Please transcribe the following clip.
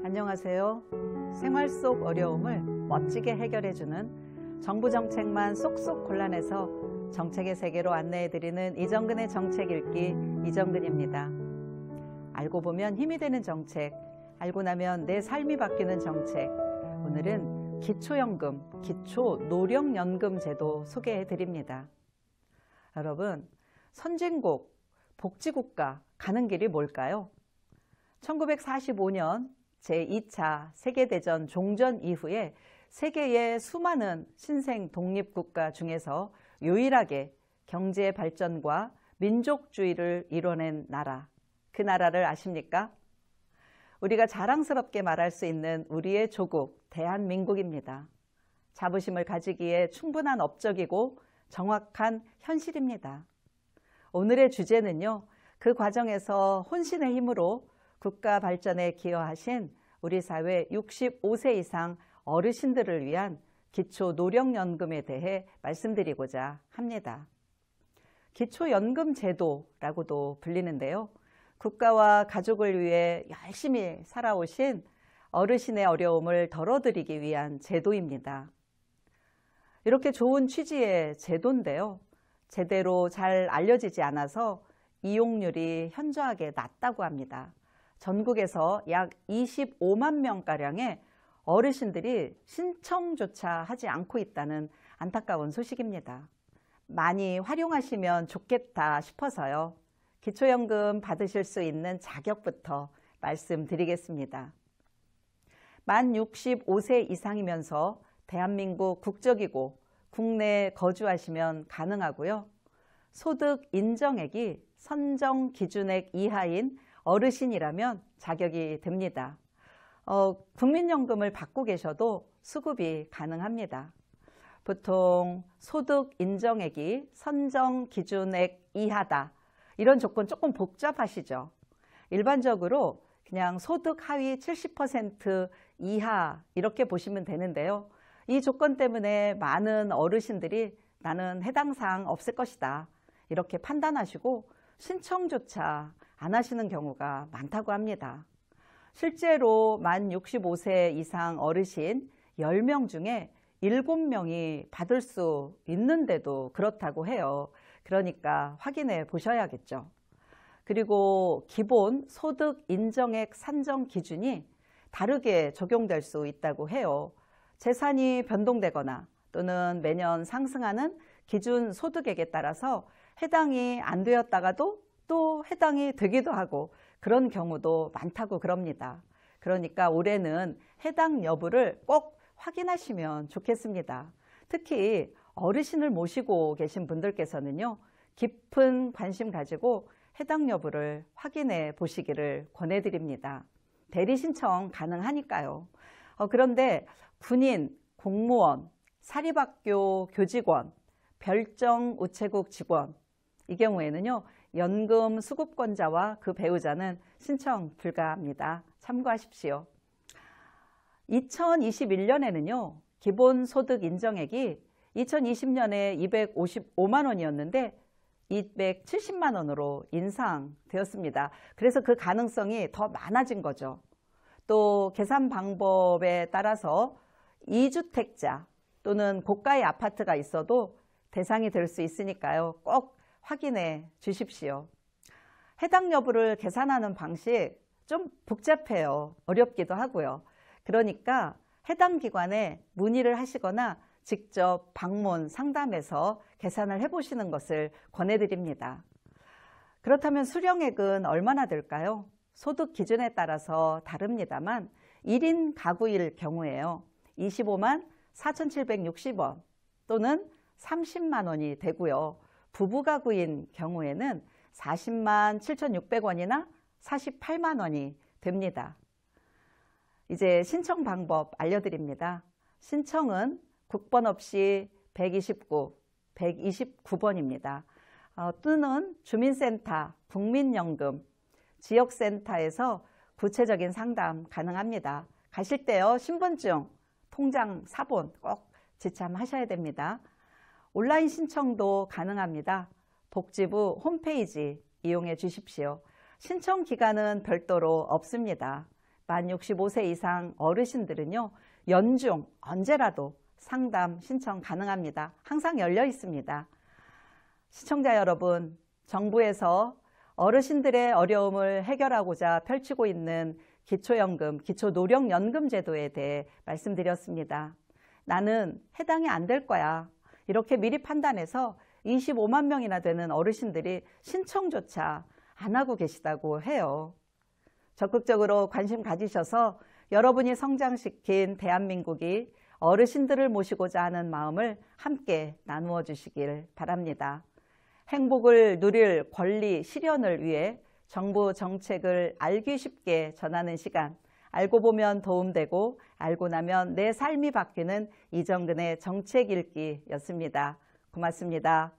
안녕하세요. 생활 속 어려움을 멋지게 해결해주는 정부 정책만 쏙쏙 골라내서 정책의 세계로 안내해드리는 이정근의 정책 읽기 이정근입니다. 알고 보면 힘이 되는 정책, 알고 나면 내 삶이 바뀌는 정책. 오늘은 기초연금, 기초노령연금 제도 소개해드립니다. 여러분, 선진국, 복지국가 가는 길이 뭘까요? 1945년 제2차 세계대전 종전 이후에 세계의 수많은 신생 독립국가 중에서 유일하게 경제 발전과 민족주의를 이뤄낸 나라, 그 나라를 아십니까? 우리가 자랑스럽게 말할 수 있는 우리의 조국, 대한민국입니다. 자부심을 가지기에 충분한 업적이고 정확한 현실입니다. 오늘의 주제는요, 그 과정에서 혼신의 힘으로 국가 발전에 기여하신 우리 사회 65세 이상 어르신들을 위한 기초노령연금에 대해 말씀드리고자 합니다. 기초연금 제도라고도 불리는데요. 국가와 가족을 위해 열심히 살아오신 어르신의 어려움을 덜어드리기 위한 제도입니다. 이렇게 좋은 취지의 제도인데요. 제대로 잘 알려지지 않아서 이용률이 현저하게 낮다고 합니다. 전국에서 약 25만 명가량의 어르신들이 신청조차 하지 않고 있다는 안타까운 소식입니다. 많이 활용하시면 좋겠다 싶어서요. 기초연금 받으실 수 있는 자격부터 말씀드리겠습니다. 만 65세 이상이면서 대한민국 국적이고 국내에 거주하시면 가능하고요. 소득 인정액이 선정 기준액 이하인 어르신이라면 자격이 됩니다. 국민연금을 받고 계셔도 수급이 가능합니다. 보통 소득 인정액이 선정 기준액 이하다. 이런 조건 조금 복잡하시죠? 일반적으로 그냥 소득 하위 70% 이하 이렇게 보시면 되는데요. 이 조건 때문에 많은 어르신들이 나는 해당 사항 없을 것이다. 이렇게 판단하시고 신청조차 안 하시는 경우가 많다고 합니다. 실제로 만 65세 이상 어르신 10명 중에 7명이 받을 수 있는데도 그렇다고 해요. 그러니까 확인해 보셔야겠죠. 그리고 기본 소득 인정액 산정 기준이 다르게 적용될 수 있다고 해요. 재산이 변동되거나 또는 매년 상승하는 기준 소득액에 따라서 해당이 안 되었다가도 또 해당이 되기도 하고 그런 경우도 많다고 그럽니다. 그러니까 올해는 해당 여부를 꼭 확인하시면 좋겠습니다. 특히 어르신을 모시고 계신 분들께서는요, 깊은 관심 가지고 해당 여부를 확인해 보시기를 권해드립니다. 대리 신청 가능하니까요. 그런데 군인, 공무원, 사립학교 교직원, 별정 우체국 직원, 이 경우에는요, 연금 수급권자와 그 배우자는 신청 불가합니다. 참고하십시오. 2021년에는요, 기본소득 인정액이 2020년에 255만 원이었는데 270만 원으로 인상되었습니다. 그래서 그 가능성이 더 많아진 거죠. 또 계산 방법에 따라서 2주택자 또는 고가의 아파트가 있어도 대상이 될 수 있으니까요. 꼭 확인해 주십시오. 해당 여부를 계산하는 방식 좀 복잡해요. 어렵기도 하고요. 그러니까 해당 기관에 문의를 하시거나 직접 방문 상담해서 계산을 해보시는 것을 권해드립니다. 그렇다면 수령액은 얼마나 될까요? 소득 기준에 따라서 다릅니다만 1인 가구일 경우에요. 25만 4,760원 또는 30만 원이 되고요. 부부 가구인 경우에는 40만 7,600원이나 48만 원이 됩니다. 이제 신청 방법 알려드립니다. 신청은 국번 없이 129, 129번입니다. 또는 주민센터, 국민연금, 지역센터에서 구체적인 상담 가능합니다. 가실 때요, 신분증, 통장 사본 꼭 지참하셔야 됩니다. 온라인 신청도 가능합니다. 복지부 홈페이지 이용해 주십시오. 신청 기간은 별도로 없습니다. 만 65세 이상 어르신들은요, 연중 언제라도 상담 신청 가능합니다. 항상 열려 있습니다. 시청자 여러분, 정부에서 어르신들의 어려움을 해결하고자 펼치고 있는 기초연금, 기초노령연금 제도에 대해 말씀드렸습니다. 나는 해당이 안 될 거야. 이렇게 미리 판단해서 25만 명이나 되는 어르신들이 신청조차 안 하고 계시다고 해요. 적극적으로 관심 가지셔서 여러분이 성장시킨 대한민국이 어르신들을 모시고자 하는 마음을 함께 나누어 주시길 바랍니다. 행복을 누릴 권리 실현을 위해 정부 정책을 알기 쉽게 전하는 시간, 알고 보면 도움되고 알고 나면 내 삶이 바뀌는 이정근의 정책 읽기였습니다. 고맙습니다.